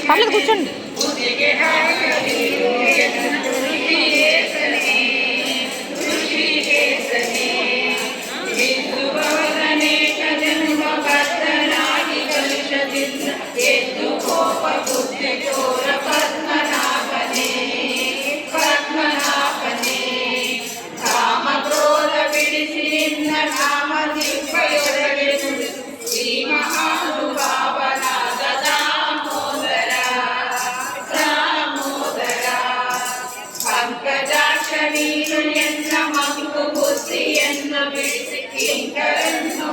పర్లేదు కూర్చోండి.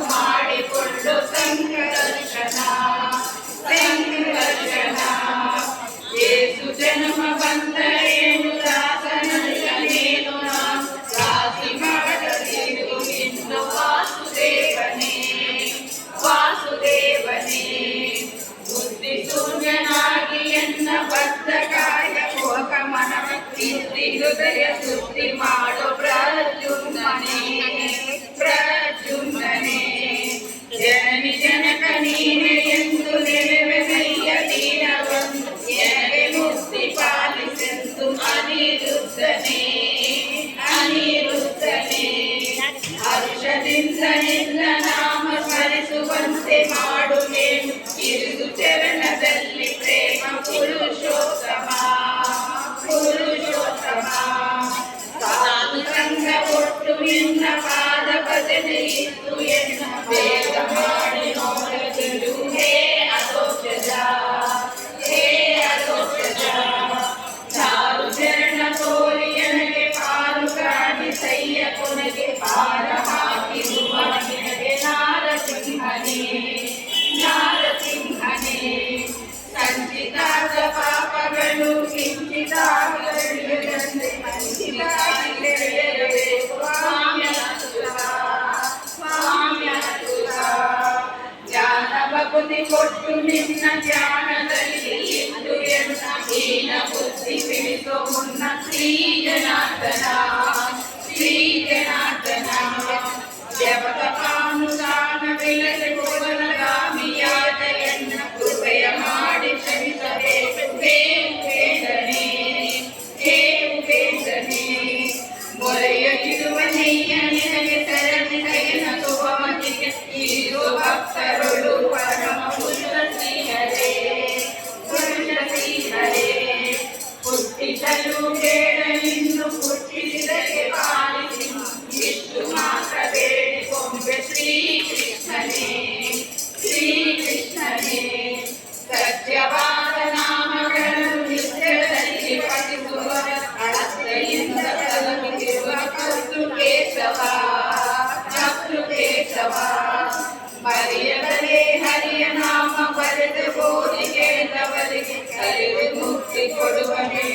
ಮಾಡಿಕೊಂಡು ಸಂಘರ್ಷಣ ಯೇಸು ಜನ್ಮ ಬಂದರೇನು ದಾಸನಲ್ಲನೇನು ನಾನು ರಾಶಿ ಮಾಡಲಿದ್ದು ಇನ್ನು ವಾಸುದೇವನೇ ಬುದ್ಧಿ ಶೂನ್ಯನಾಗಿ ಎನ್ನ ಬದ್ಧಕಾಯ ಮೋಹಕಮನ ಇದ್ದಿ ಹೃದಯ ಶುದ್ಧಿ ಮಾಡೋ ಪ್ರದ್ಯುಮ್ನನೇ ಜನನಿ ಜನಕ ನೀನೆ ಎಂದು ನೆನೆವೆನಯ್ಯ ದೀನವಂದು ಎನಗೆ ಮುಕ್ತಿ ಪಾಲಿಸೆಂದು ಅನಿರುದ್ಧನೇ ಹರ್ಷದಿಂದ ನಿನ್ನ ನಾಮ ಸ್ಮರಿಸುವಂತೆ ಮಾಡುವೆನು ಇರುದು ಚರಣದಲ್ಲಿ ಪ್ರೇಮ ಪುರುಷೋತ್ತಮ ಸಾಧು ಸಂಘ ಕೊಟ್ಟು ನಿನ್ನ ಪಾದ ಭಜನೆ ಇತ್ತು ಎನ್ನ ಬೇಗ ಮಾಡಿ ನೋಡಲು ಹೇ ಅದೋಷಜ ಚಾರು ಚರಣ ತೋರಿ ನನಗೆ ಪಾಲು ಕಾಡಿ ಸಯ್ಯ ಕೊನೆಗೆ ಪಾರ ಹಾಕಿರುವ ನಿನಗೆ ನಾರಸಿಂಹನೇ ಸಂಚಿತಾದ ಪಾಪಗಳು ಕಿಂಚಿತಾಗಲಿರದಂತೆ ಜ್ಞಾನ ಭಕ್ತಿ ಕೊಟ್ಟು ನಿನ್ನ ಧ್ಯಾನದಲ್ಲಿ ಇದ್ದು ಎನ್ನ ಹೀನ ಬುದ್ಧಿ ತಿಳಿಸೋ ಮುನ್ನ ಶ್ರೀ ಜನಾರ್ದನ ಜಪತಪಾನುದಾನವಿಲ್ಲದೆ ಕೋಲಗಾಮಿಯಾದ ಎನ್ನ ಕೃಪೆಯ ಮಾಡಿ ಕ್ಷಮಿಸಬೇಕು ಹೇ ಉಪೇಂದ್ರನೇ ಮೊರೆಯ ಇಡುವ ನೆಯ್ಯ ನಿನಗೆ ಸರಣಿ ನಯನ ಸುಭಮತಿಗೆ ಇರುವ ಭಕ್ತರುಳು ಪರಮ ಪುರುಷ ಶ್ರೀಹರೇ ಹುಟ್ಟಿಸಲು ಬೇಡ ಇನ್ನು ಹುಟ್ಟಿಸಿದರೆ ಪಾಲಿಸಿ ಇಷ್ಟು ಮಾತ್ರ ಬೇಡಿಕೊಂಬೆ ಶ್ರೀಕೃಷ್ಣನೇ ಸತ್ಯವಾದ ನಾಮಗಳನ್ನು ನಿತ್ಯದಲ್ಲಿ ಪಠಿಸುವ ಅಳತೆಯಿಂದ ತಲುಪಿರುವ ಕೇಶವ ಮರೆಯದರೆ ಹರಿಯ ನಾಮ ಬರೆದು ಬೋಧಿಗೆ ಅವರಿಗೆ ಕಲಿದು ಮುಕ್ತಿ ಕೊಡುವನೇ